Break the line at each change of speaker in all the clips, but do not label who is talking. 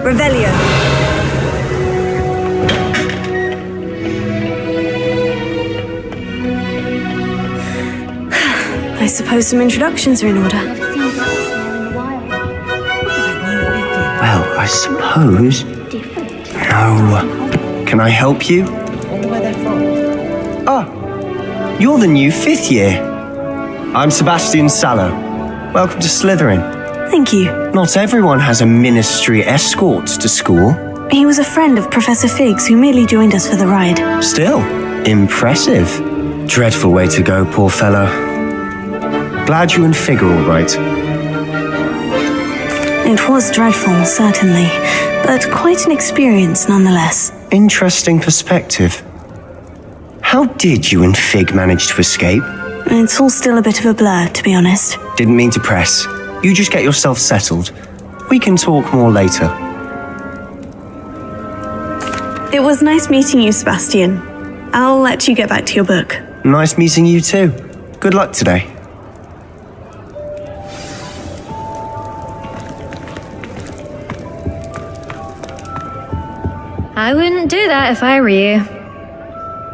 Revelio. I suppose some introductions are in order.
Well, I suppose. No. Can I help you? Ah, you're the new 5th year. I'm Sebastien Sallow. Welcome to Slytherin.
Thank you.
Not everyone has a ministry escort to school.
He was a friend of Professor Fig's who merely joined us for the ride.
Still, impressive. Dreadful way to go, poor fellow. Glad you and Fig are all right.
It was dreadful, certainly, but quite an experience nonetheless.
Interesting perspective. How did you and Fig manage to escape?
It's all still a bit of a blur, to be honest.
Didn't mean to press. You just get yourself settled. We can talk more later.
It was nice meeting you, Sebastien. I'll let you get back to your book.
Nice meeting you too. Good luck today.
I wouldn't do that if I were you.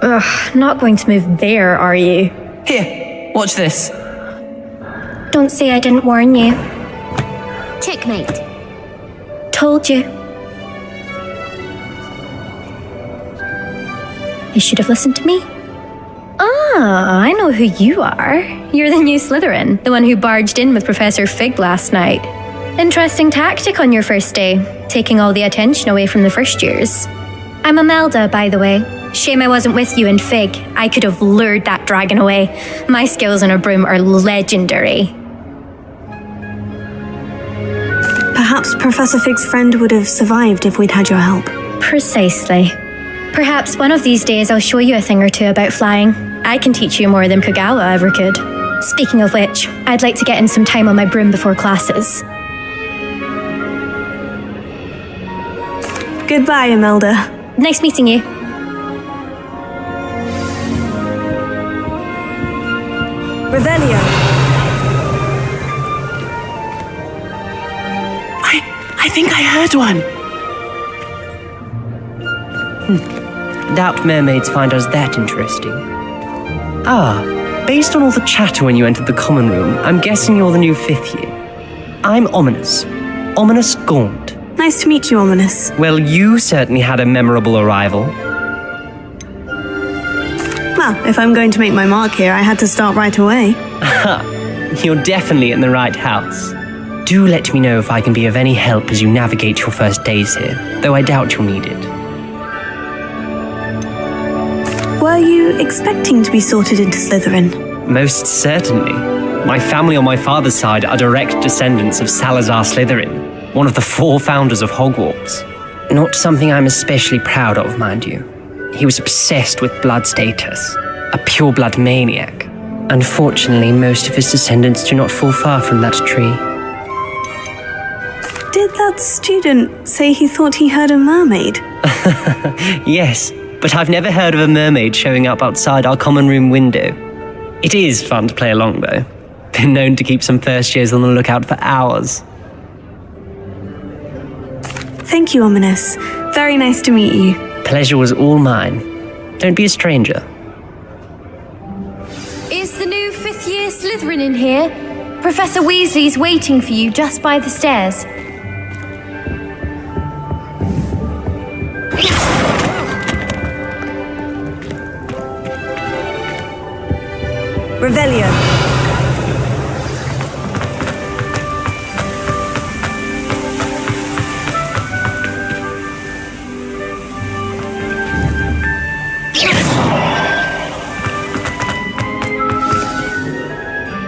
Ugh, not going to move there, are you?
Here, watch this.
Don't say I didn't warn you.
Checkmate.
Told you. You should have listened to me. Ah, I know who you are. You're the new Slytherin, the one who barged in with Professor Fig last night. Interesting tactic on your first day, taking all the attention away from the first years. I'm Imelda, by the way. Shame I wasn't with you in Fig. I could have lured that dragon away. My skills on a broom are legendary.
Perhaps Professor Fig's friend would have survived if we'd had your help.
Precisely. Perhaps one of these days I'll show you a thing or two about flying. I can teach you more than Kogawa ever could. Speaking of which, I'd like to get in some time on my broom before classes.
Goodbye, Imelda.
Nice meeting you.
Revelio.
I think I heard one.
Doubt mermaids find us that interesting. Ah, based on all the chatter when you entered the common room, I'm guessing you're the new 5th year. I'm Ominous. Ominous Gaunt.
Nice to meet you, Ominous.
Well, you certainly had a memorable arrival.
Well, if I'm going to make my mark here, I had to start right away.
You're definitely in the right house. Do let me know if I can be of any help as you navigate your first days here, though I doubt you'll need it.
Were you expecting to be sorted into Slytherin?
Most certainly. My family on my father's side are direct descendants of Salazar Slytherin, one of the 4 founders of Hogwarts. Not something I'm especially proud of, mind you. He was obsessed with blood status, a pure-blood maniac. Unfortunately, most of his descendants do not fall far from that tree.
Did that student say he thought he heard a mermaid?
Yes, but I've never heard of a mermaid showing up outside our common room window. It is fun to play along, though. Been known to keep some first years on the lookout for hours.
Thank you, Ominous. Very nice to meet you.
Pleasure was all mine. Don't be a stranger.
Is the new 5th year Slytherin in here? Professor Weasley's waiting for you just by the stairs.
Revelio.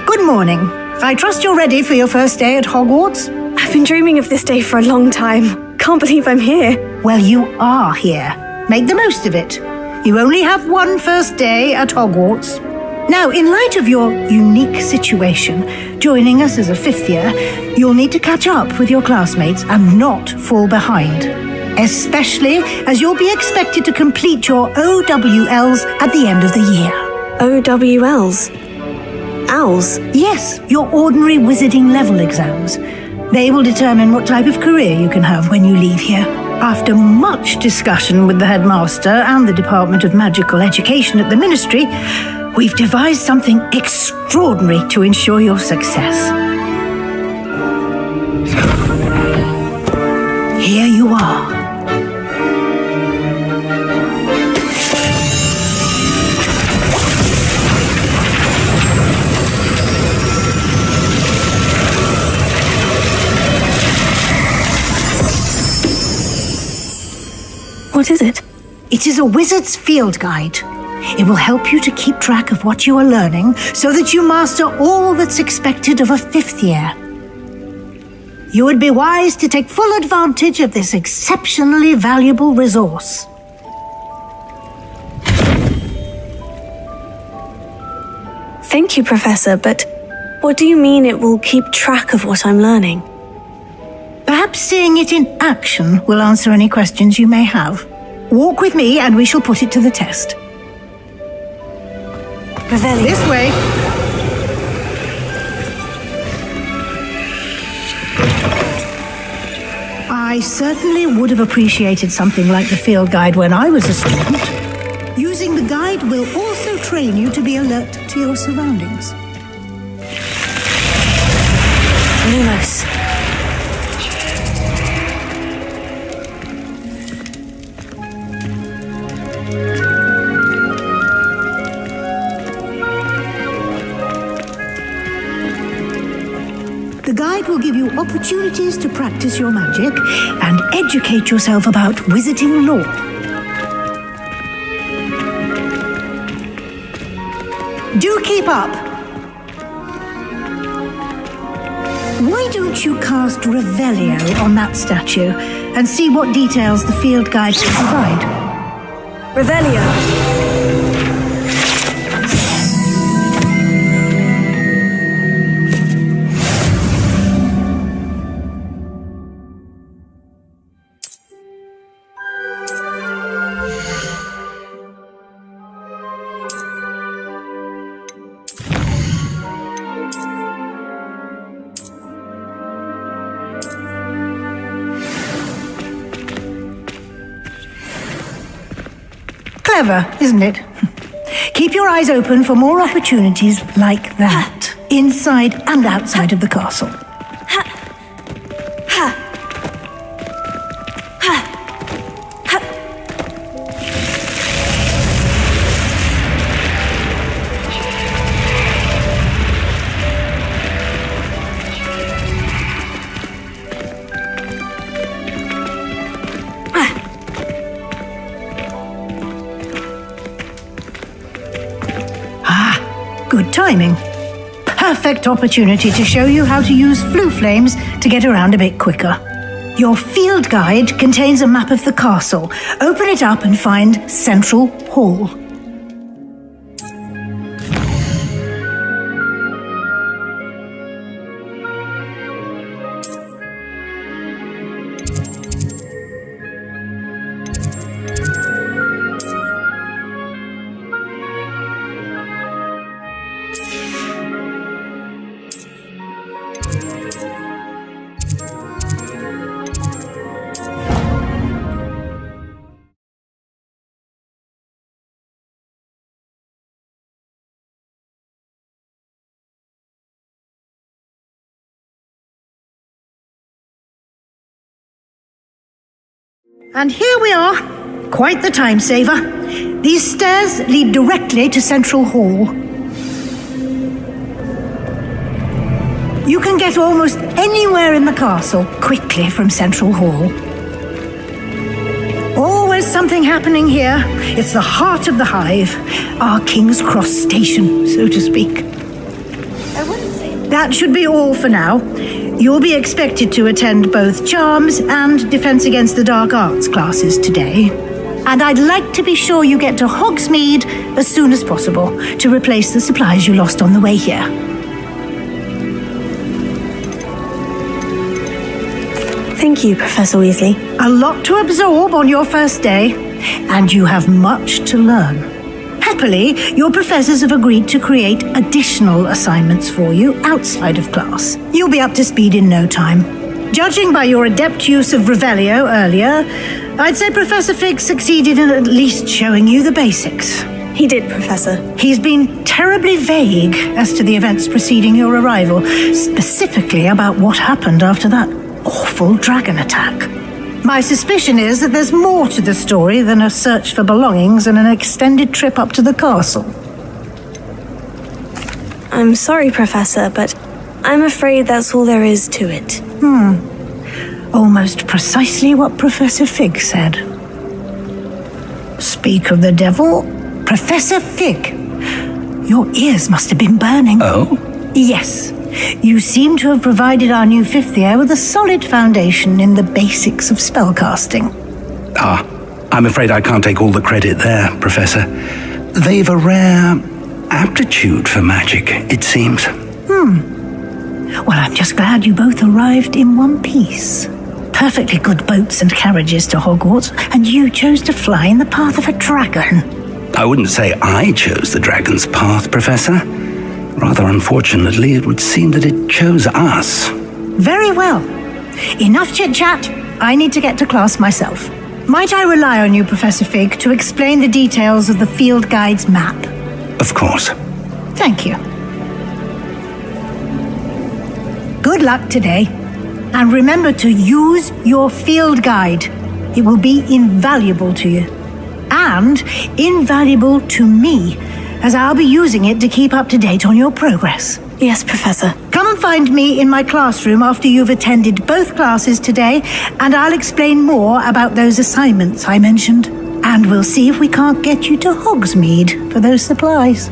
Good morning. I trust you're ready for your first day at Hogwarts?
I've been dreaming of this day for a long time. Can't believe I'm here.
Well, you are here. Make the most of it. You only have one first day at Hogwarts. Now, in light of your unique situation, joining us as a 5th year, you'll need to catch up with your classmates and not fall behind. Especially as you'll be expected to complete your OWLs at the end of the year.
OWLs? Owls?
Yes, your ordinary wizarding level exams. They will determine what type of career you can have when you leave here. After much discussion with the headmaster and the Department of Magical Education at the Ministry, we've devised something extraordinary to ensure your success. Here you are.
What is it?
It is a wizard's field guide. It will help you to keep track of what you are learning so that you master all that's expected of a 5th year. You would be wise to take full advantage of this exceptionally valuable resource.
Thank you, Professor, but what do you mean it will keep track of what I'm learning?
Perhaps seeing it in action will answer any questions you may have. Walk with me and we shall put it to the test. This way. I certainly would have appreciated something like the field guide when I was a student. Using the guide will also train you to be alert to your surroundings.
Lumos.
The guide will give you opportunities to practice your magic and educate yourself about wizarding lore. Do keep up! Why don't you cast Revelio on that statue and see what details the field guide can provide?
Revelio.
Clever, isn't it? Keep your eyes open for more opportunities like that, inside and outside of the castle. Good timing. Perfect opportunity to show you how to use flue flames to get around a bit quicker. Your field guide contains a map of the castle. Open it up and find Central Hall. And here we are. Quite the time saver. These stairs lead directly to Central Hall. You can get almost anywhere in the castle quickly from Central Hall. Always something happening here. It's the heart of the hive, our King's Cross station, so to speak. That should be all for now. You'll be expected to attend both Charms and Defense Against the Dark Arts classes today. And I'd like to be sure you get to Hogsmeade as soon as possible to replace the supplies you lost on the way here.
Thank you, Professor Weasley.
A lot to absorb on your first day, and you have much to learn. Happily, your professors have agreed to create additional assignments for you outside of class. You'll be up to speed in no time. Judging by your adept use of Revelio earlier, I'd say Professor Fig succeeded in at least showing you the basics.
He did, Professor.
He's been terribly vague as to the events preceding your arrival, specifically about what happened after that awful dragon attack. My suspicion is that there's more to the story than a search for belongings and an extended trip up to the castle.
I'm sorry, Professor, but I'm afraid that's all there is to it.
Almost precisely what Professor Fig said. Speak of the devil, Professor Fig. Your ears must have been burning.
Oh?
Yes. You seem to have provided our new fifth year with a solid foundation in the basics of spellcasting.
I'm afraid I can't take all the credit there, Professor. They've a rare aptitude for magic, it seems.
Well, I'm just glad you both arrived in one piece. Perfectly good boats and carriages to Hogwarts, and you chose to fly in the path of a dragon.
I wouldn't say I chose the dragon's path, Professor. Rather unfortunately, it would seem that it chose us.
Very well. Enough chit-chat. I need to get to class myself. Might I rely on you, Professor Fig, to explain the details of the field guide's map?
Of course.
Thank you. Good luck today. And remember to use your field guide. It will be invaluable to you. And invaluable to me, as I'll be using it to keep up to date on your progress.
Yes, Professor.
Come and find me in my classroom after you've attended both classes today, and I'll explain more about those assignments I mentioned. And we'll see if we can't get you to Hogsmeade for those supplies.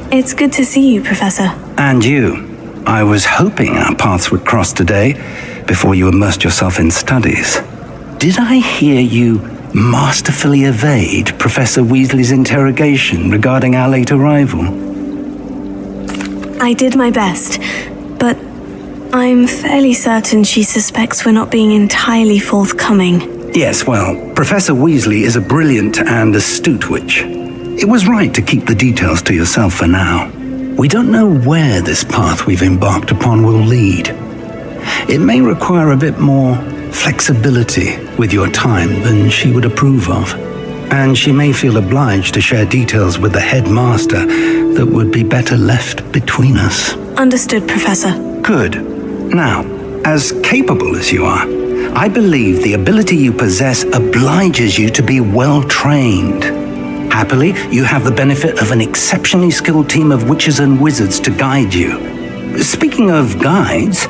It's good to see you, Professor.
And you. I was hoping our paths would cross today, before you immersed yourself in studies. Did I hear you masterfully evade Professor Weasley's interrogation regarding our late arrival?
I did my best, but I'm fairly certain she suspects we're not being entirely forthcoming.
Yes, well, Professor Weasley is a brilliant and astute witch. It was right to keep the details to yourself for now. We don't know where this path we've embarked upon will lead. It may require a bit more flexibility with your time than she would approve of. And she may feel obliged to share details with the headmaster that would be better left between us.
Understood, Professor.
Good. Now, as capable as you are, I believe the ability you possess obliges you to be well trained. Happily, you have the benefit of an exceptionally skilled team of witches and wizards to guide you. Speaking of guides,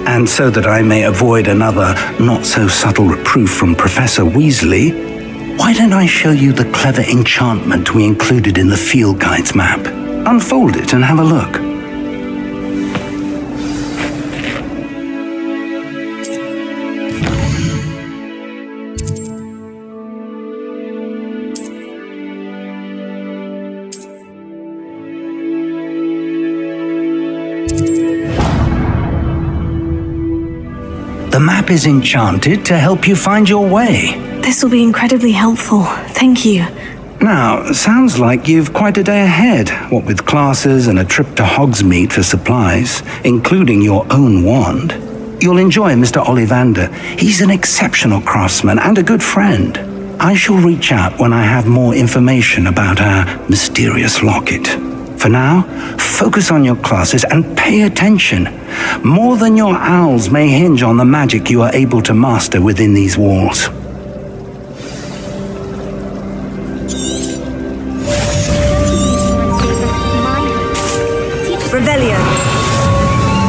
and so that I may avoid another not-so-subtle reproof from Professor Weasley, why don't I show you the clever enchantment we included in the field guide's map? Unfold it and have a look. The map is enchanted to help you find your way.
This will be incredibly helpful. Thank you.
Now, sounds like you've quite a day ahead, what with classes and a trip to Hogsmeade for supplies, including your own wand. You'll enjoy Mr. Ollivander. He's an exceptional craftsman and a good friend. I shall reach out when I have more information about our mysterious locket. For now, focus on your classes and pay attention. More than your owls may hinge on the magic you are able to master within these walls.
Revelio.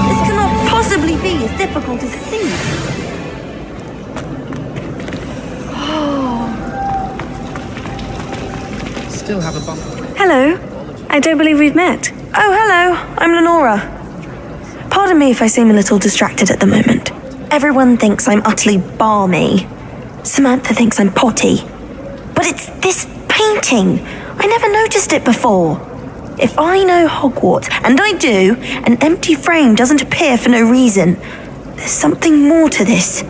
This cannot possibly be as difficult as it seems.
Still have a bump.
Hello. I don't believe we've met.
Oh, hello. I'm Lenora. Pardon me if I seem a little distracted at the moment. Everyone thinks I'm utterly balmy. Samantha thinks I'm potty. But it's this painting. I never noticed it before. If I know Hogwarts, and I do, an empty frame doesn't appear for no reason. There's something more to this.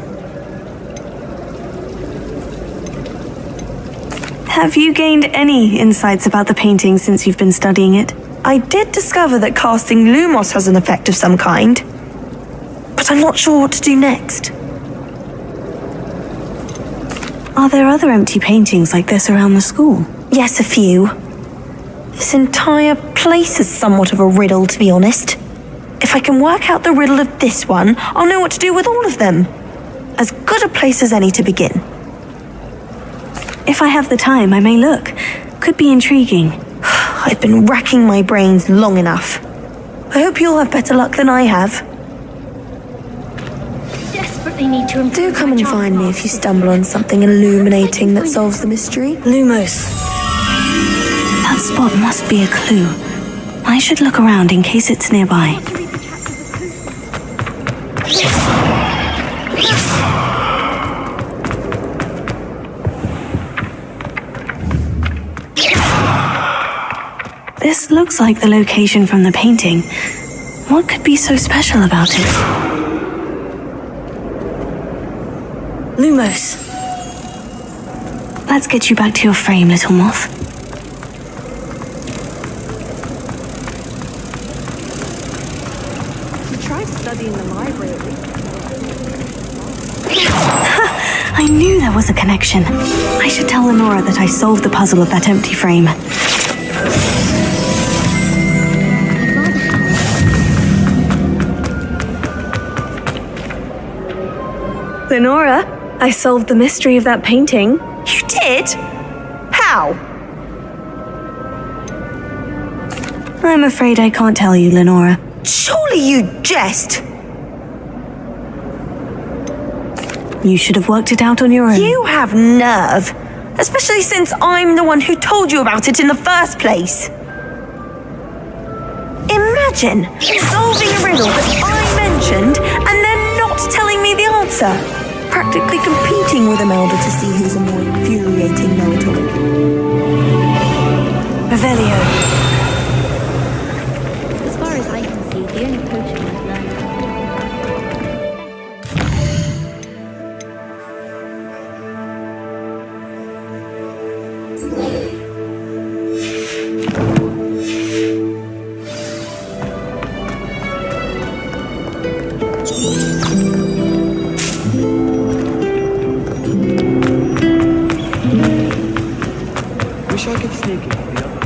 Have you gained any insights about the painting since you've been studying it?
I did discover that casting Lumos has an effect of some kind, but I'm not sure what to do next.
Are there other empty paintings like this around the school?
Yes, a few. This entire place is somewhat of a riddle, to be honest. If I can work out the riddle of this one, I'll know what to do with all of them. As good a place as any to begin.
If I have the time, I may look. Could be intriguing.
I've been racking my brains long enough. I hope you'll have better luck than I have.
Desperately need to improve.
Do come and find me if you stumble on something illuminating that solves the mystery.
Lumos. That spot must be a clue. I should look around in case it's nearby. This looks like the location from the painting. What could be so special about it? Lumos. Let's get you back to your frame, little moth.
Try studying the library.
I knew there was a connection. I should tell Lenora that I solved the puzzle of that empty frame. Lenora, I solved the mystery of that painting.
You did? How?
I'm afraid I can't tell you, Lenora.
Surely you jest.
You should have worked it out on your own.
You have nerve. Especially since I'm the one who told you about it in the first place. Imagine solving a riddle that I mentioned and then not telling me the answer. Practically competing with Imelda to see who's a more infuriating know-it-all.
Revelio.
As far as I can see, the only potion I've learned.
Wish I could sneak it for the other.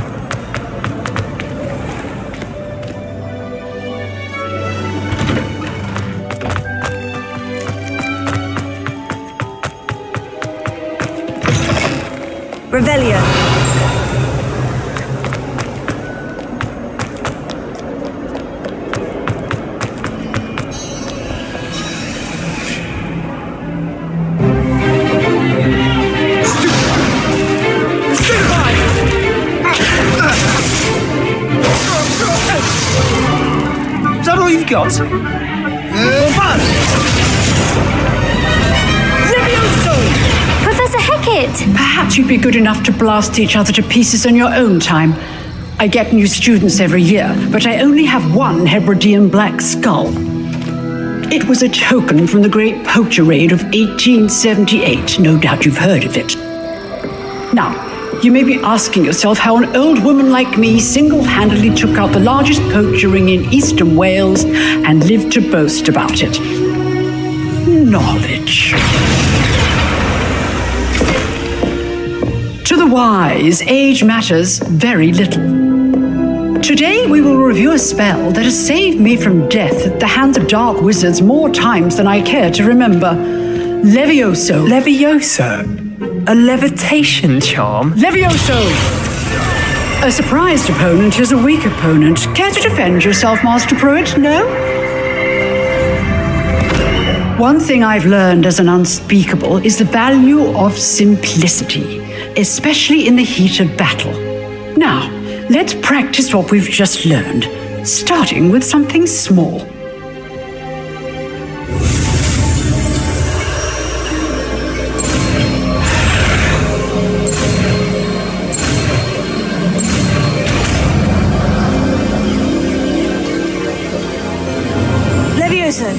Revelio.
Is that all you've got?
Professor Hecat!
Perhaps you'd be good enough to blast each other to pieces on your own time. I get new students every year, but I only have one Hebridean black skull. It was a token from the Great Poacher Raid of 1878. No doubt you've heard of it. Now, you may be asking yourself how an old woman like me single-handedly took out the largest poacher ring in eastern Wales and lived to boast about it. Knowledge. To the wise, age matters very little. Today we will review a spell that has saved me from death at the hands of dark wizards more times than I care to remember. Levioso.
Levioso? A levitation charm?
Levioso! A surprised opponent is a weak opponent. Care to defend yourself, Master Pruitt? No? One thing I've learned as an unspeakable is the value of simplicity, especially in the heat of battle. Now, let's practice what we've just learned, starting with something small.
Levioso.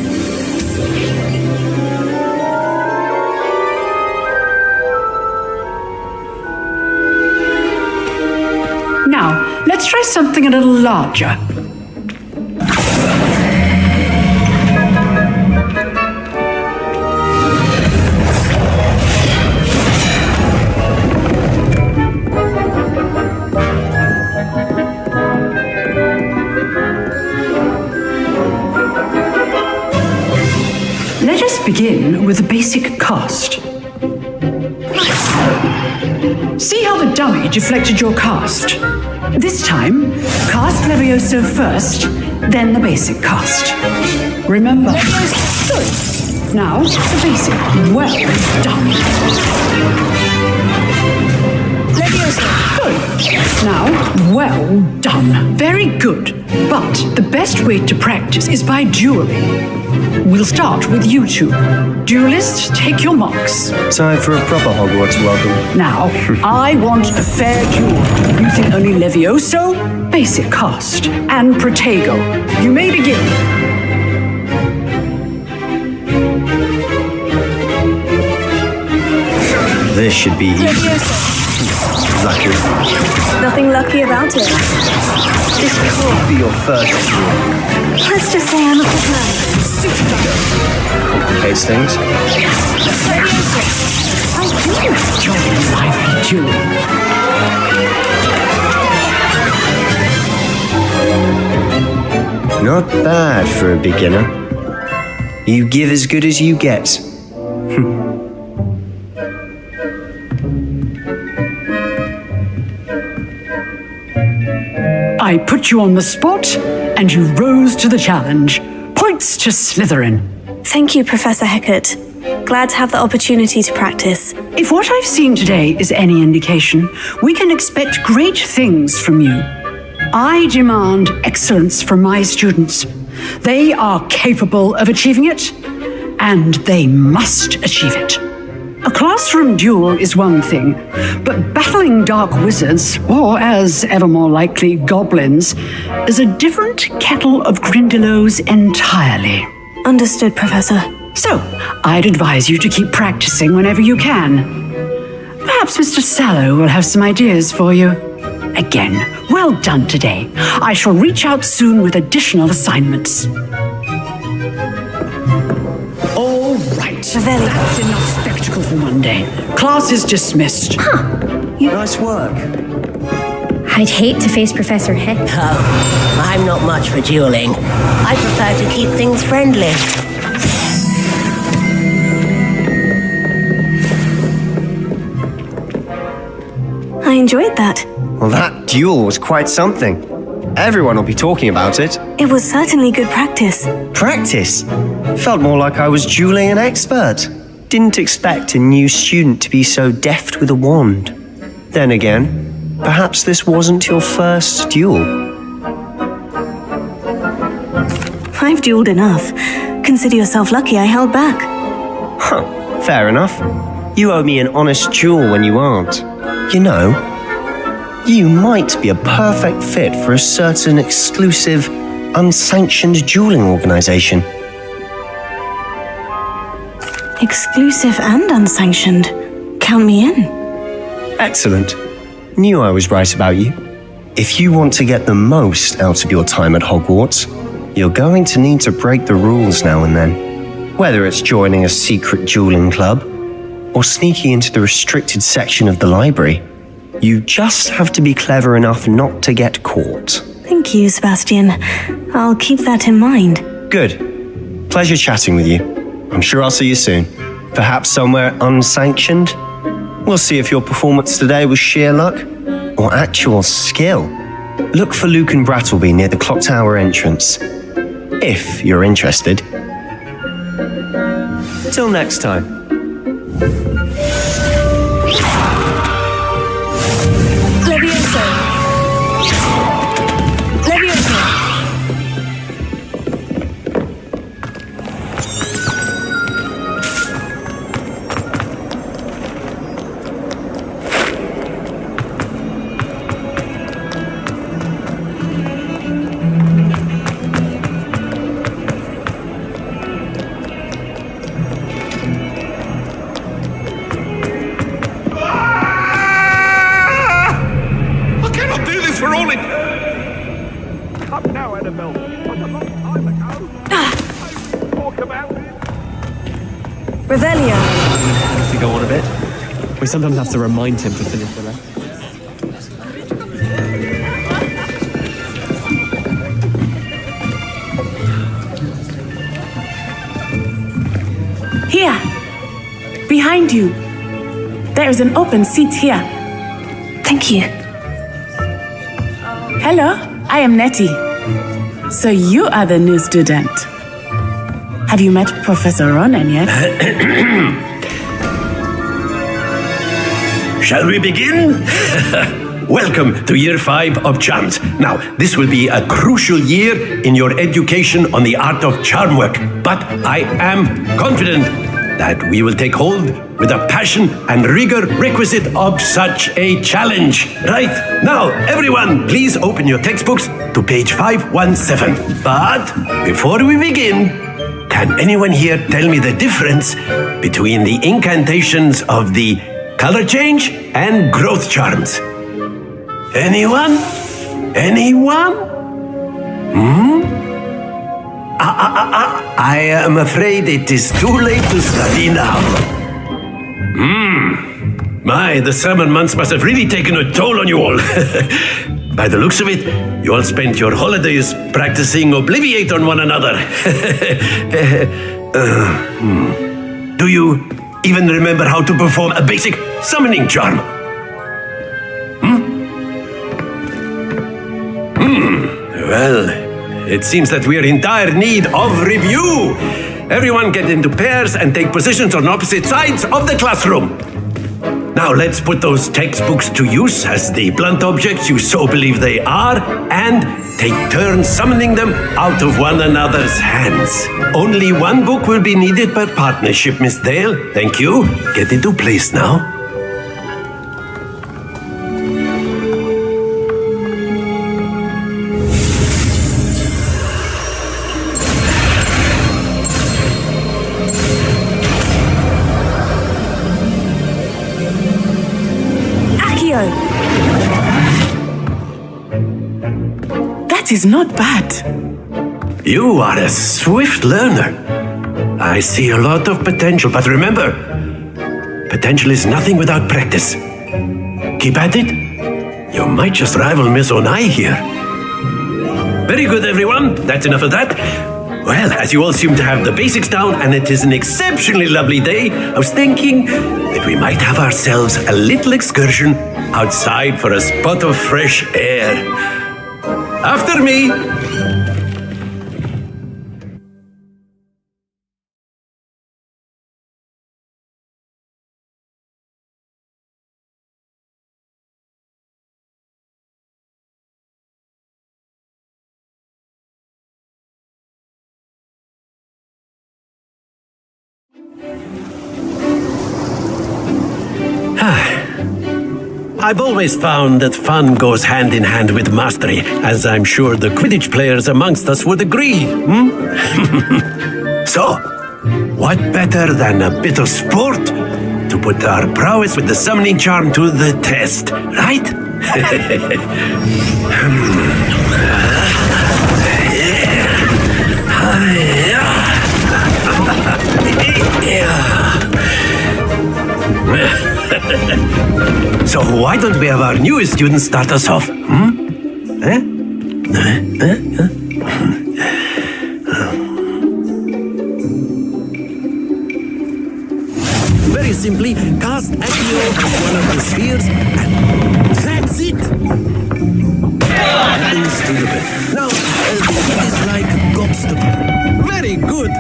Now, let's try something a little larger. Let us begin with the basic cast. See how the dummy deflected your cast? This time, cast Levioso first, then the basic cast. Remember. Good. Now, the basic. Well done. Levioso. Good. Now, well done. Very good. But the best way to practice is by dueling. We'll start with you two. Duelists, take your marks.
Time for a proper Hogwarts welcome.
Now, I want a fair duel using only Levioso, basic cast, and Protego. You may begin.
This should be lucky.
Nothing lucky about it.
This can't be your first duel.
Let's just say I'm a good man.
Complicates things.
Jolly lively duel.
Not bad for a beginner. You give as good as you get.
I put you on the spot, and you rose to the challenge. Points to Slytherin.
Thank you, Professor Hecat. Glad to have the opportunity to practice.
If what I've seen today is any indication, we can expect great things from you. I demand excellence from my students. They are capable of achieving it, and they must achieve it. A classroom duel is one thing, but battling dark wizards, or as ever more likely, goblins, is a different kettle of Grindylows entirely.
Understood, Professor.
So, I'd advise you to keep practicing whenever you can. Perhaps Mr. Sallow will have some ideas for you. Again, well done today. I shall reach out soon with additional assignments. All right. That's enough spectacle for one day. Class is dismissed.
Nice work.
I'd hate to face Professor Heck.
Oh, I'm not much for dueling. I prefer to keep things friendly.
I enjoyed that.
Well, that duel was quite something. Everyone will be talking about it.
It was certainly good practice.
Practice? Felt more like I was dueling an expert. Didn't expect a new student to be so deft with a wand. Then again, perhaps this wasn't your first duel.
I've dueled enough. Consider yourself lucky I held back.
Huh, fair enough. You owe me an honest duel when you aren't. You know, you might be a perfect fit for a certain exclusive, unsanctioned dueling organization.
Exclusive and unsanctioned. Count me in.
Excellent. Knew I was right about you. If you want to get the most out of your time at Hogwarts, you're going to need to break the rules now and then. Whether it's joining a secret dueling club, or sneaking into the restricted section of the library, you just have to be clever enough not to get caught.
Thank you, Sebastien. I'll keep that in mind.
Good. Pleasure chatting with you. I'm sure I'll see you soon. Perhaps somewhere unsanctioned? We'll see if your performance today was sheer luck or actual skill. Look for Luke and Brattleby near the clock tower entrance, if you're interested. Till next time.
now, Annabelle. What a long time ago. Talk about it.
Revelio.
To go on a bit. We sometimes have to remind him to finish the lesson.
Here. Behind you. There is an open seat here.
Thank you.
Hello, I am Nettie. So you are the new student. Have you met Professor Ronan yet?
Shall we begin? Welcome to Year 5 of Charms. Now, this will be a crucial year in your education on the art of charm work, but I am confident that we will take hold with the passion and rigor requisite of such a challenge. Right, now, everyone, please open your textbooks to page 517. But before we begin, can anyone here tell me the difference between the incantations of the color change and growth charms? Anyone? Anyone? I am afraid it is too late to study now. My, the summer months must have really taken a toll on you all. By the looks of it, you all spent your holidays practicing Obliviate on one another. Do you even remember how to perform a basic summoning charm? Well, it seems that we are in dire need of review. Everyone get into pairs and take positions on opposite sides of the classroom. Now let's put those textbooks to use as the blunt objects you so believe they are, and take turns summoning them out of one another's hands. Only one book will be needed per partnership, Miss Dale. Thank you. Get into place now.
That is not bad.
You are a swift learner. I see a lot of potential, but remember, potential is nothing without practice. Keep at it. You might just rival Miss Onai here. Very good, everyone. That's enough of that. Well, as you all seem to have the basics down, and it is an exceptionally lovely day, I was thinking that we might have ourselves a little excursion outside for a spot of fresh air. After me! I've always found that fun goes hand in hand with mastery, as I'm sure the Quidditch players amongst us would agree. So, what better than a bit of sport to put our prowess with the summoning charm to the test, right? So why don't we have our newest student start us off? Very simply, cast Accio as one of the spheres, and that's it! Happens to the best. Now, it is like gobstable. Very good!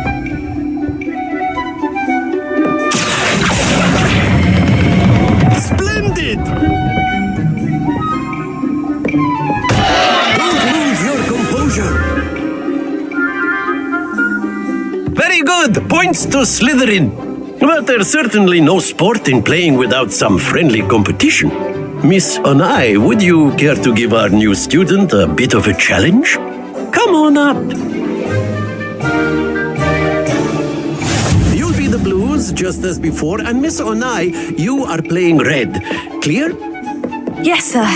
Splendid! Don't lose your composure. Very good! Points to Slytherin. But there's certainly no sport in playing without some friendly competition. Miss Onai, would you care to give our new student a bit of a challenge? Come on up. You'll be the blues just as before, and Miss Onai, you are playing red. Clear?
Yes, sir.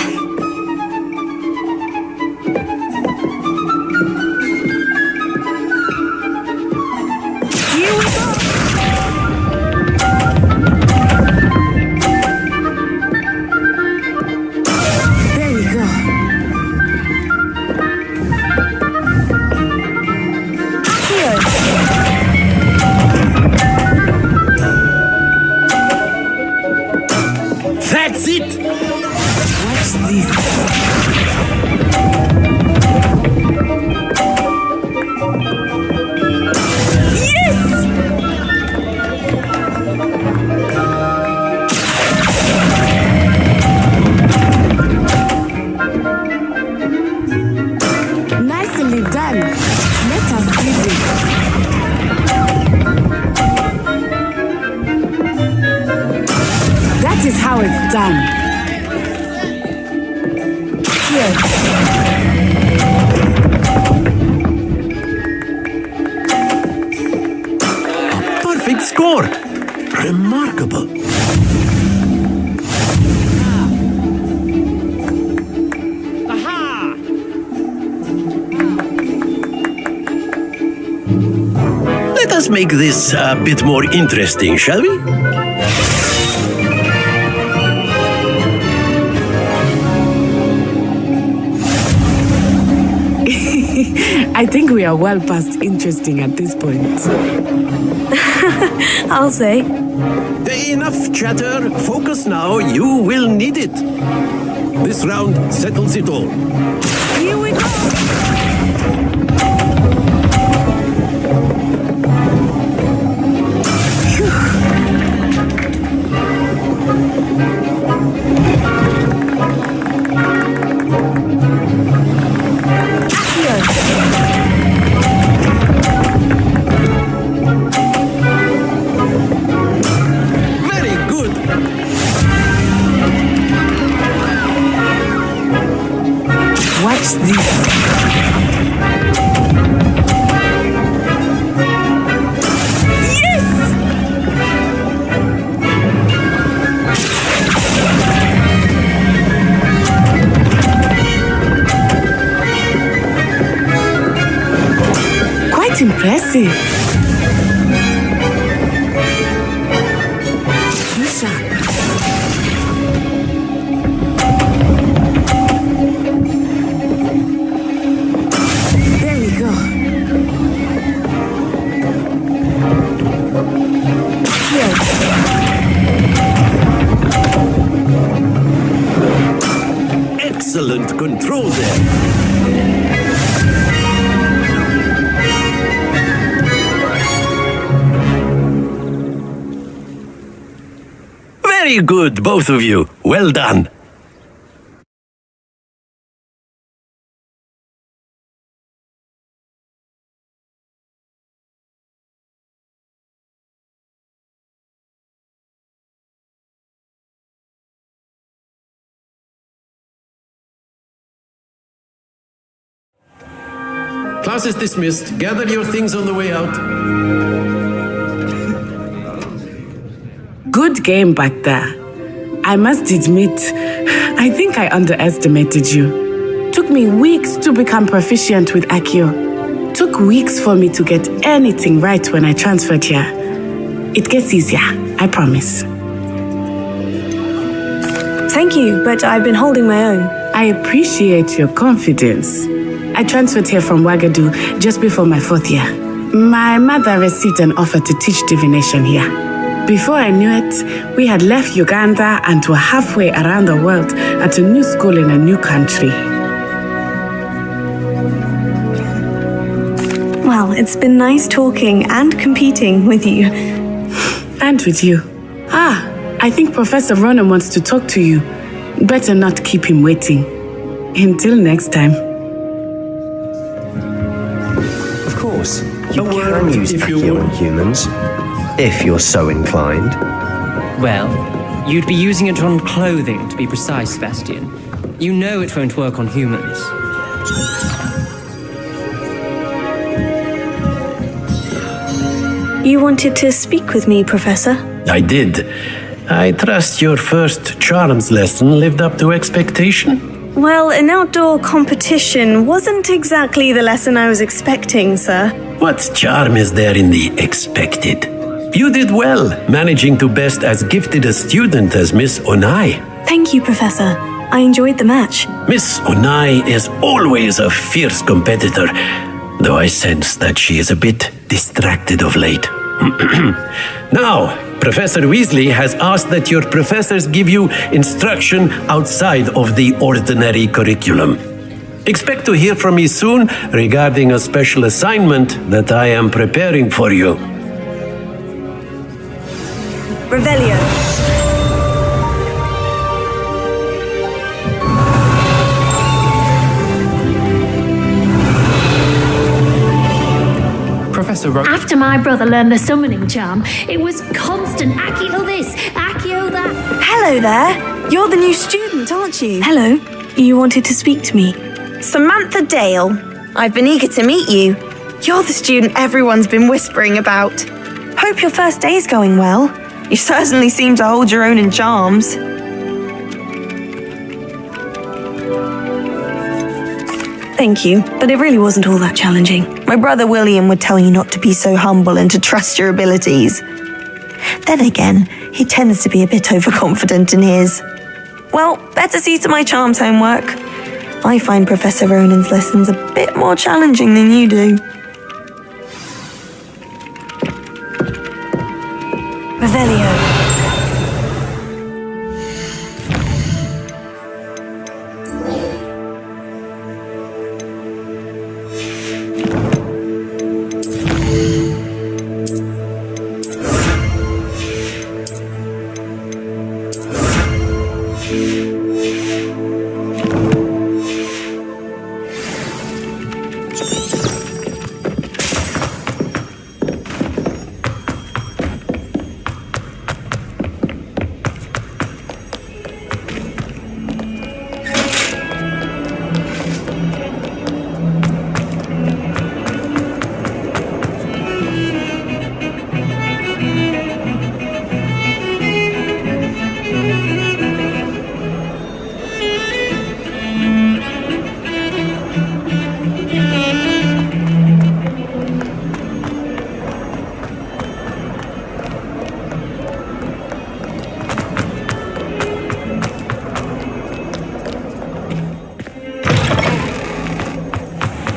done. Here.
Perfect score! Remarkable. Let us make this a bit more interesting, shall we?
I think we are well past interesting at this point.
I'll say.
Enough chatter. Focus now. You will need it. This round settles it all.
Here we go!
Very good.
Watch this. Quite impressive. Too sharp. There we go. Here.
Excellent control there. Very good, both of you. Well done. Class is dismissed. Gather your things on the way out.
Good game back there. I must admit, I think I underestimated you. Took me weeks to become proficient with Accio. Took weeks for me to get anything right when I transferred here. It gets easier, I promise.
Thank you, but I've been holding my own.
I appreciate your confidence. I transferred here from Wagadu just before my 4th year. My mother received an offer to teach divination here. Before I knew it, we had left Uganda and were halfway around the world at a new school in a new country.
Well, it's been nice talking and competing with you.
And with you. I think Professor Ronan wants to talk to you. Better not keep him waiting. Until next time.
Of course, you can use Accio on humans, if you're so inclined.
Well, you'd be using it on clothing, to be precise, Sebastien. You know it won't work on humans.
You wanted to speak with me, Professor?
I did. I trust your first charms lesson lived up to expectation.
Well, an outdoor competition wasn't exactly the lesson I was expecting, sir.
What charm is there in the expected? You did well, managing to best as gifted a student as Miss Onai.
Thank you, Professor. I enjoyed the match.
Miss Onai is always a fierce competitor, though I sense that she is a bit distracted of late. Now, Professor Weasley has asked that your professors give you instruction outside of the ordinary curriculum. Expect to hear from me soon regarding a special assignment that I am preparing for you.
Revelio.
Professor Ronan.
After my brother learned the summoning charm, it was constant Accio this, Accio that.
Hello there.
You're the new student, aren't you? Hello. You wanted to speak to me.
Samantha Dale. I've been eager to meet you. You're the student everyone's been whispering about. Hope your first day's going well. You certainly seem to hold your own in charms.
Thank you, but it really wasn't all that challenging.
My brother William would tell you not to be so humble and to trust your abilities. Then again, he tends to be a bit overconfident in his. Well, better see to my charms homework. I find Professor Ronan's lessons a bit more challenging than you do.
Revelio.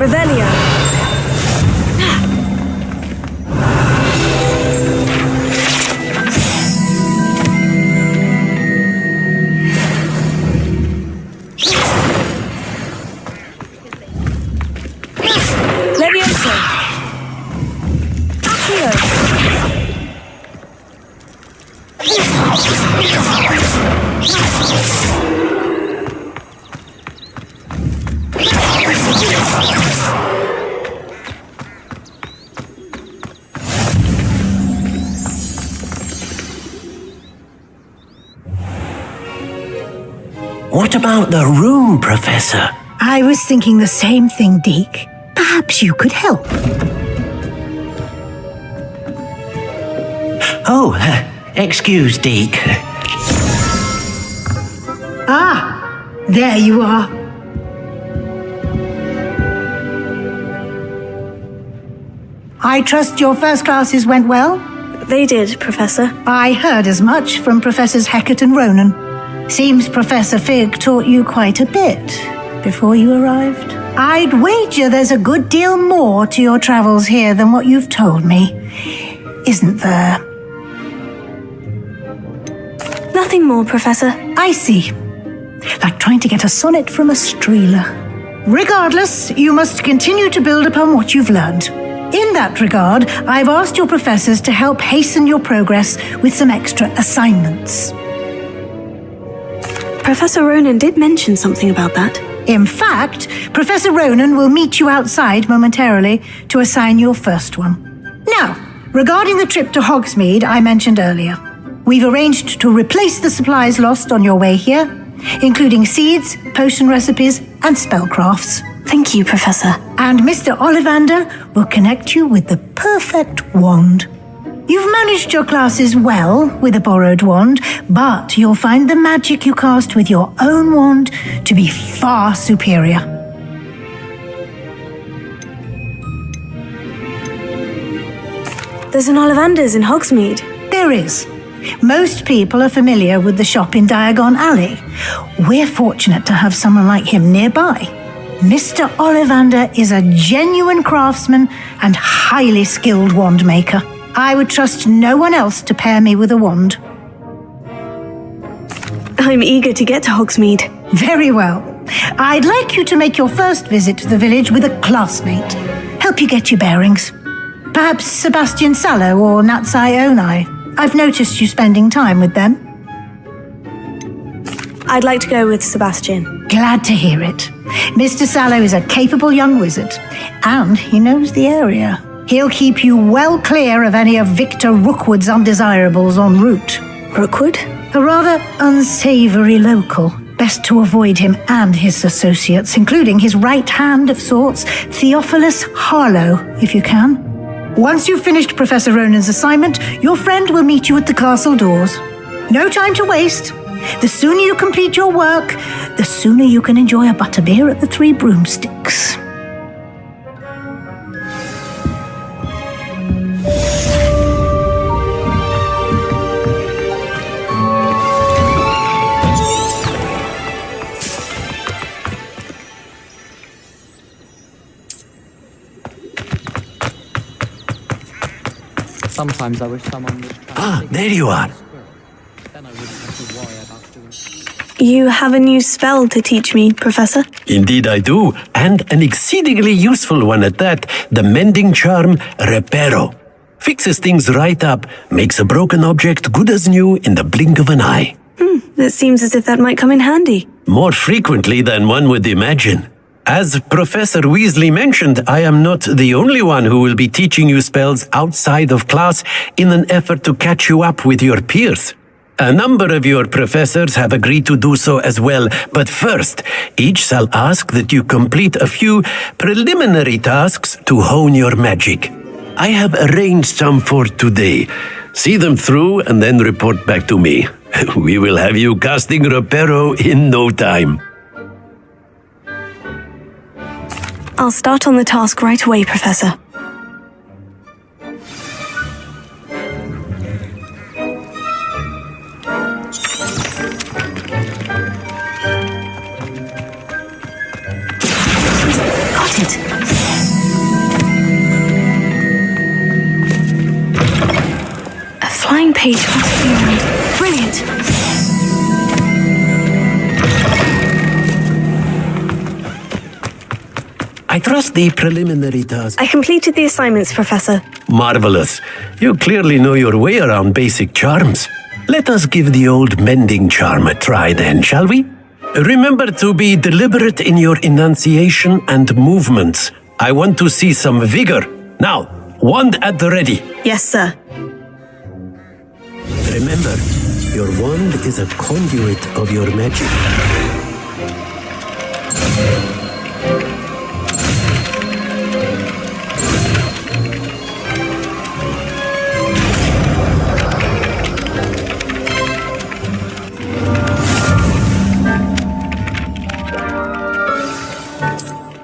Revelio. Levioso. Accio.
What about the room, Professor?
I was thinking the same thing, Deke. Perhaps you could help.
Oh, excuse, Deke.
Ah, there you are. I trust your first classes went well?
They did, Professor.
I heard as much from Professors Hecat and Ronan. Seems Professor Fig taught you quite a bit before you arrived. I'd wager there's a good deal more to your travels here than what you've told me, isn't there?
Nothing more, Professor.
I see. Like trying to get a sonnet from a streeler. Regardless, you must continue to build upon what you've learned. In that regard, I've asked your professors to help hasten your progress with some extra assignments.
Professor Ronan did mention something about that.
In fact, Professor Ronan will meet you outside momentarily to assign your first one. Now, regarding the trip to Hogsmeade I mentioned earlier, we've arranged to replace the supplies lost on your way here, including seeds, potion recipes, and spellcrafts.
Thank you, Professor.
And Mr. Ollivander will connect you with the perfect wand. You've managed your classes well with a borrowed wand, but you'll find the magic you cast with your own wand to be far superior.
There's an Ollivanders in Hogsmeade.
There is. Most people are familiar with the shop in Diagon Alley. We're fortunate to have someone like him nearby. Mr. Ollivander is a genuine craftsman and highly skilled wand maker. I would trust no one else to pair me with a wand.
I'm eager to get to Hogsmeade.
Very well. I'd like you to make your first visit to the village with a classmate. Help you get your bearings. Perhaps Sebastien Sallow or Natsai Onai. I've noticed you spending time with them.
I'd like to go with Sebastien.
Glad to hear it. Mr. Sallow is a capable young wizard, and he knows the area. He'll keep you well clear of any of Victor Rookwood's undesirables en route.
Rookwood?
A rather unsavory local. Best to avoid him and his associates, including his right hand of sorts, Theophilus Harlow, if you can. Once you've finished Professor Ronan's assignment, your friend will meet you at the castle doors. No time to waste. The sooner you complete your work, the sooner you can enjoy a butterbeer at the Three Broomsticks.
Sometimes I wish someone would...
There you are.
Then I wouldn't have to worry about doing...
You have a new spell to teach me, Professor?
Indeed I do, and an exceedingly useful one at that. The mending charm, Reparo. Fixes things right up, makes a broken object good as new in the blink of an eye.
It seems as if that might come in handy.
More frequently than one would imagine. As Professor Weasley mentioned, I am not the only one who will be teaching you spells outside of class in an effort to catch you up with your peers. A number of your professors have agreed to do so as well, but first, each shall ask that you complete a few preliminary tasks to hone your magic. I have arranged some for today. See them through and then report back to me. We will have you casting Reparo in no time.
I'll start on the task right away, Professor. Got it. A flying page must be around. Brilliant.
I trust the preliminary task.
I completed the assignments, Professor.
Marvelous. You clearly know your way around basic charms. Let us give the old mending charm a try then, shall we? Remember to be deliberate in your enunciation and movements. I want to see some vigor. Now, wand at the ready.
Yes, sir.
Remember, your wand is a conduit of your magic.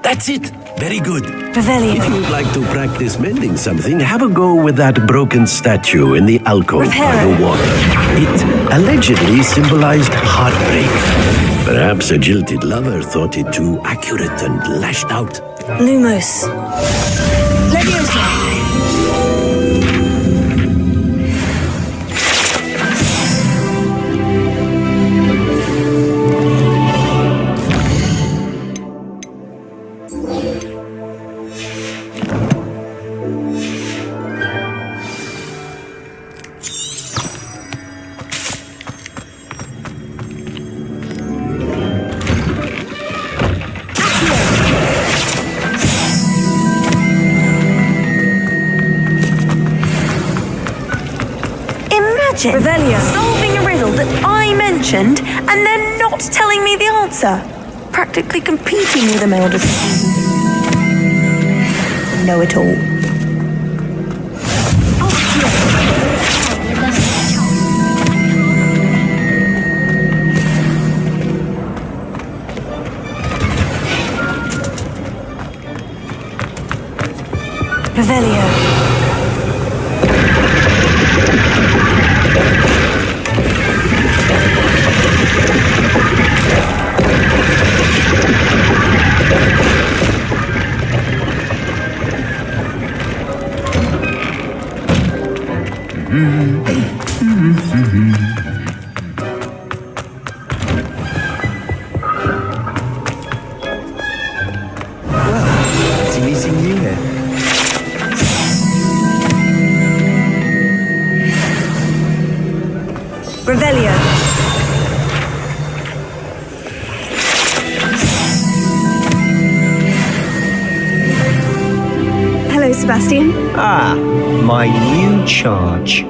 That's it. Very good.
Revelio.
If you'd like to practice mending something, have a go with that broken statue in the alcove by the water. It allegedly symbolized heartbreak. Perhaps a jilted lover thought it too accurate and lashed out.
Lumos. Leviosa.
Revelio. Solving a riddle that I mentioned and then not telling me the answer. Practically competing with them elder know it all. Revelio. Revelio.
Hello, Sebastien.
Ah, my new charge.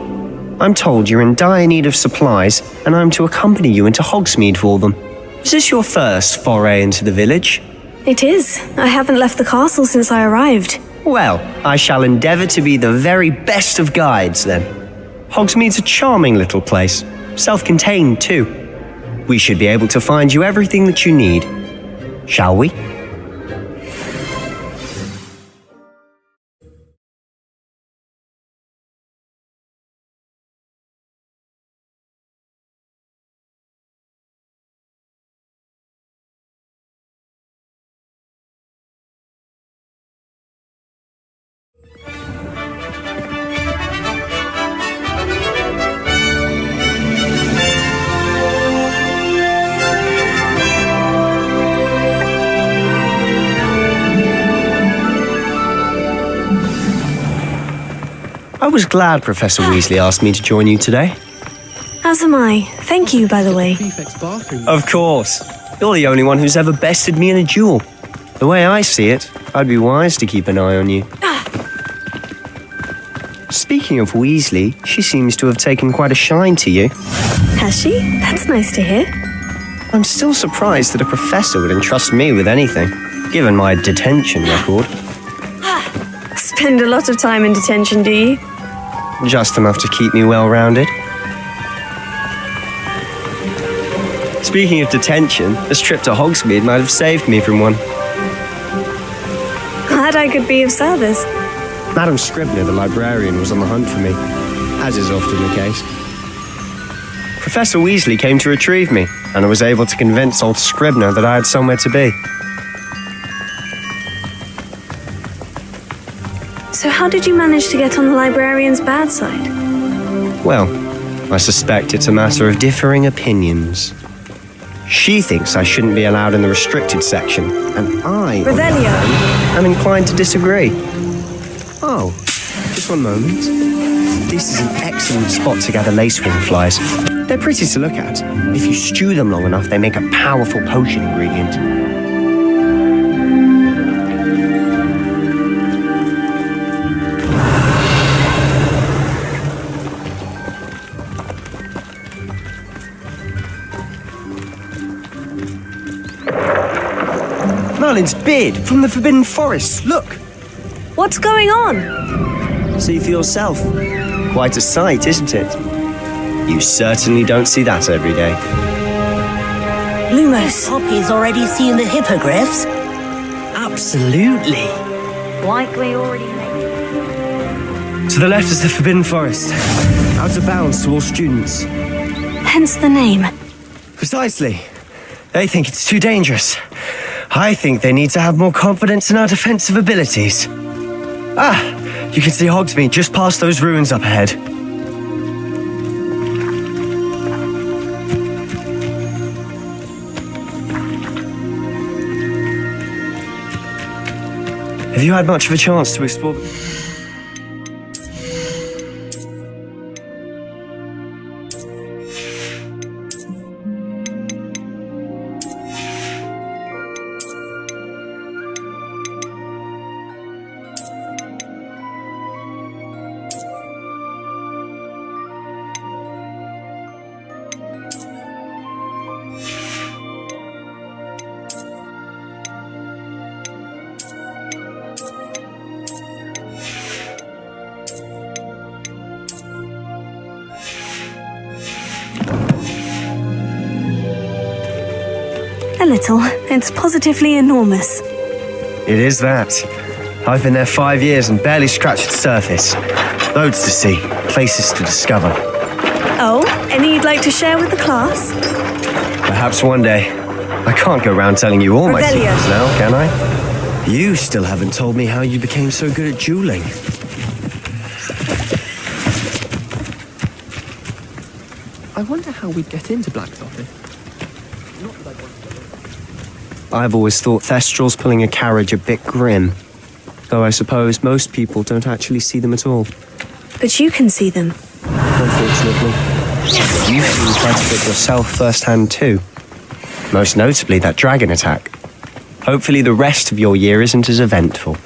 I'm told you're in dire need of supplies, and I'm to accompany you into Hogsmeade for them. Is this your first foray into the village?
It is. I haven't left the castle since I arrived.
Well, I shall endeavour to be the very best of guides, then. Hogsmeade's a charming little place, self-contained too. We should be able to find you everything that you need. Shall we? I was glad Professor Weasley asked me to join you today.
As am I. Thank you, by the way.
Of course. You're the only one who's ever bested me in a duel. The way I see it, I'd be wise to keep an eye on you. Speaking of Weasley, she seems to have taken quite a shine to you.
Has she? That's nice to hear.
I'm still surprised that a professor would entrust me with anything, given my detention record.
Spend a lot of time in detention, do you?
Just enough to keep me well-rounded. Speaking of detention, this trip to Hogsmeade might have saved me from one.
Glad I could be of service.
Madam Scribner, the librarian, was on the hunt for me, as is often the case. Professor Weasley came to retrieve me, and I was able to convince old Scribner that I had somewhere to be.
So how did you manage to get on the librarian's bad side?
Well, I suspect it's a matter of differing opinions. She thinks I shouldn't be allowed in the restricted section, and I,
Revelio,
am inclined to disagree. Oh, just one moment. This is an excellent spot to gather lacewing flies. They're pretty to look at. If you stew them long enough, they make a powerful potion ingredient. Merlin's beard from the Forbidden Forest, look!
What's going on?
See for yourself. Quite a sight, isn't it? You certainly don't see that every day.
Lumos.
Poppy's already seen the hippogriffs.
Absolutely.
Like we already made.
To the left is the Forbidden Forest. Out of bounds to all students.
Hence the name.
Precisely. They think it's too dangerous. I think they need to have more confidence in our defensive abilities. Ah, you can see Hogsmeade just past those ruins up ahead. Have you had much of a chance to explore?
A little. It's positively enormous.
It is that. I've been there 5 years and barely scratched the surface. Loads to see, places to discover.
Oh, any you'd like to share with the class?
Perhaps one day. I can't go around telling you all my
Revelio.
secrets now, can I? You still haven't told me how you became so good at dueling.
I wonder how we'd get into Blackthorpe.
I've always thought Thestral's pulling a carriage a bit grim. Though I suppose most people don't actually see them at all.
But you can see them.
Unfortunately. You've seen quite a bit yourself firsthand too. Most notably that dragon attack. Hopefully the rest of your year isn't as eventful.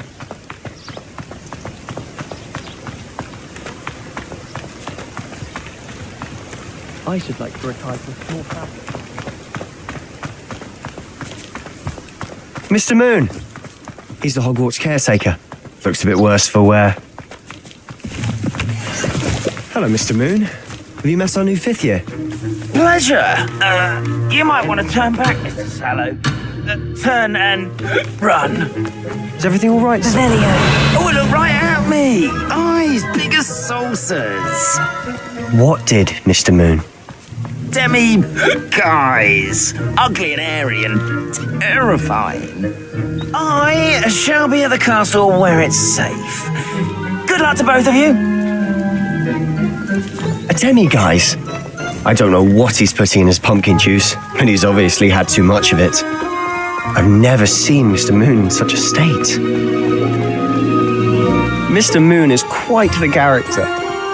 I should like to retire to a small family.
Mr. Moon! He's the Hogwarts caretaker. Looks a bit worse for wear. Hello, Mr. Moon. Have you met our new 5th year?
Pleasure. You might want to turn back, Mr. Sallow. Turn and run.
Is everything all right, sir?
Oh, look right at me. Eyes big as saucers.
What did, Mr. Moon?
Guys, ugly and airy and terrifying. I shall be at the castle where it's safe. Good luck to both of you.
A demi-guise? I don't know what he's putting in his pumpkin juice, but he's obviously had too much of it. I've never seen Mr. Moon in such a state. Mr. Moon is quite the character.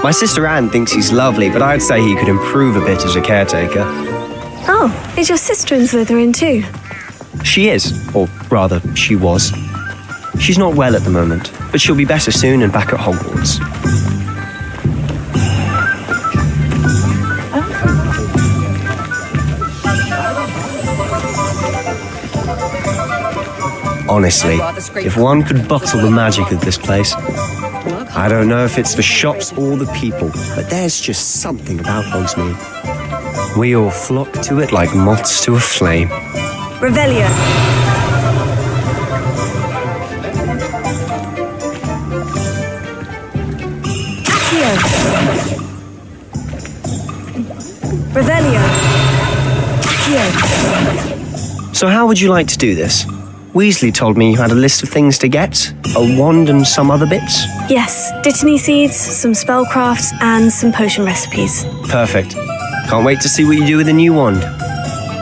My sister Anne thinks he's lovely, but I'd say he could improve a bit as a caretaker.
Oh, is your sister in Slytherin too?
She is, or rather, she was. She's not well at the moment, but she'll be better soon and back at Hogwarts. Honestly, if one could bottle the magic of this place. I don't know if it's the shops or the people, but there's just something about Hogsmeade. We all flock to it like moths to a flame.
Revelio. Accio. Revelio. Accio.
So how would you like to do this? Weasley told me you had a list of things to get, a wand and some other bits.
Yes, Dittany seeds, some spellcrafts, and some potion recipes.
Perfect. Can't wait to see what you do with the new wand.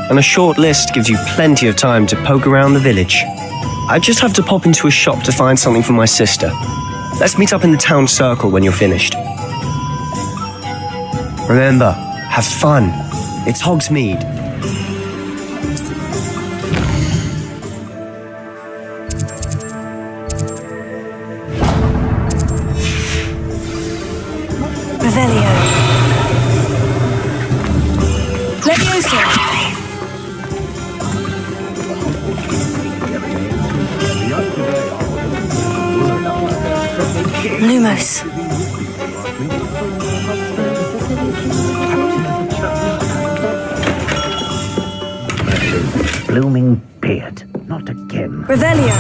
And a short list gives you plenty of time to poke around the village. I just have to pop into a shop to find something for my sister. Let's meet up in the town circle when you're finished. Remember, have fun. It's Hogsmeade.
Revelio. Leviosa. Lumos.
Blooming beard. Not again.
Revelio.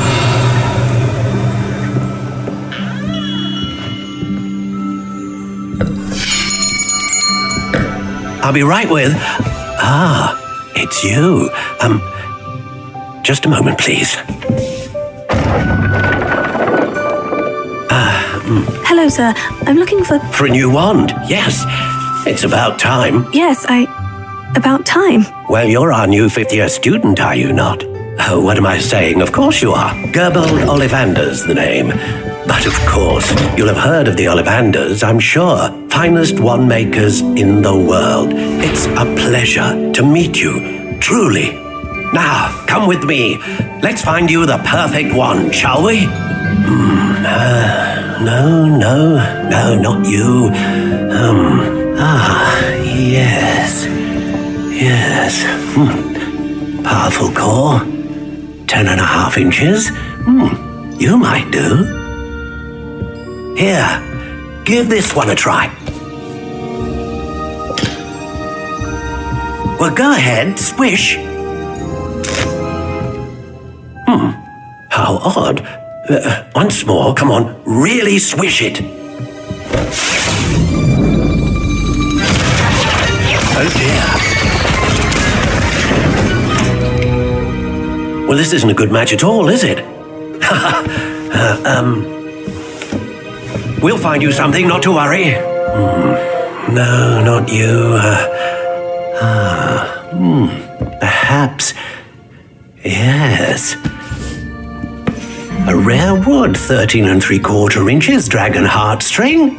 I'll be right with... Ah, it's you. Just a moment, please.
Hello, sir. I'm looking for...
For a new wand, yes. It's about time.
Yes, about time.
Well, you're our new 5th year student, are you not? Oh, what am I saying? Of course you are. Gerbold Ollivanders, the name. But of course, you'll have heard of the Ollivanders, I'm sure. Finest wand makers in the world. It's a pleasure to meet you, truly. Now, come with me. Let's find you the perfect wand, shall we? No, not you. Yes. Powerful core. 10.5 inches. You might do. Here, give this one a try. Well, go ahead, swish. How odd. Once more, come on, really swish it. Oh dear. Well, this isn't a good match at all, is it? We'll find you something, not to worry. No, not you. Perhaps. Yes. A rare wood, 13 3/4 inches, dragon heartstring.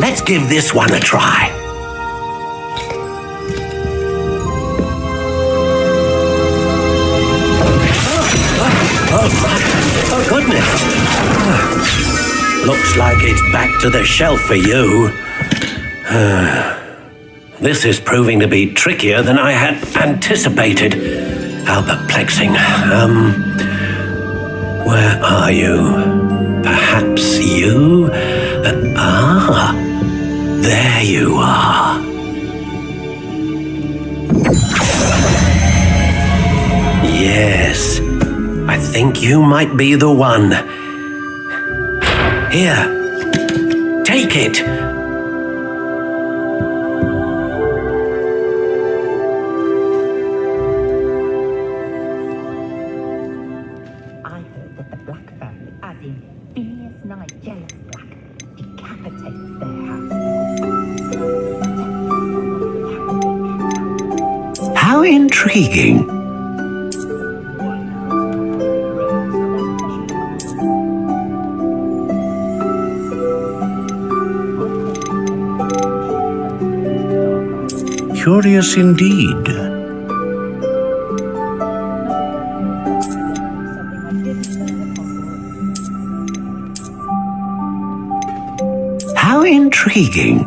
Let's give this one a try. Oh goodness. Looks like it's back to the shelf for you. This is proving to be trickier than I had anticipated. How perplexing. Where are you? Perhaps you? There you are. Yes, I think you might be the one. Here, take it.
I heard that the Black family, as in fierce night jealous black, decapitates their house.
How intriguing. Curious indeed. How intriguing.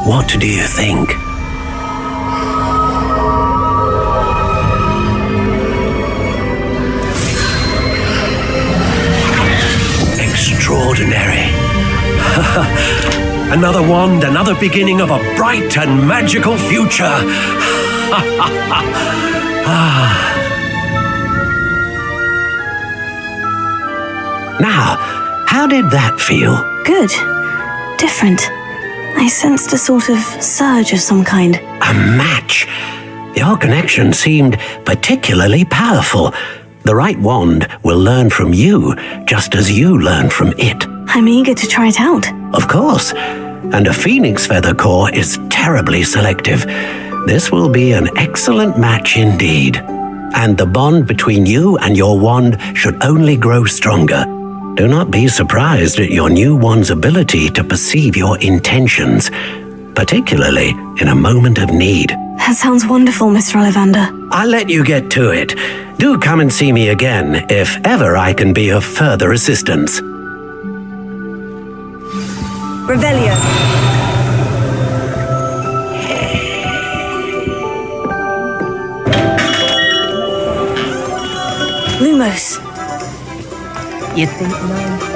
What do you think? Extraordinary. Another wand, another beginning of a bright and magical future. Now, how did that feel?
Good. Different. I sensed a sort of surge of some kind.
A match. Your connection seemed particularly powerful. The right wand will learn from you, just as you learn from it.
I'm eager to try it out.
Of course. And a phoenix feather core is terribly selective. This will be an excellent match indeed. And the bond between you and your wand should only grow stronger. Do not be surprised at your new wand's ability to perceive your intentions, particularly in a moment of need.
That sounds wonderful, Mr. Ollivander.
I'll let you get to it. Do come and see me again if ever I can be of further assistance.
Revelio.
Lumos.
You think no?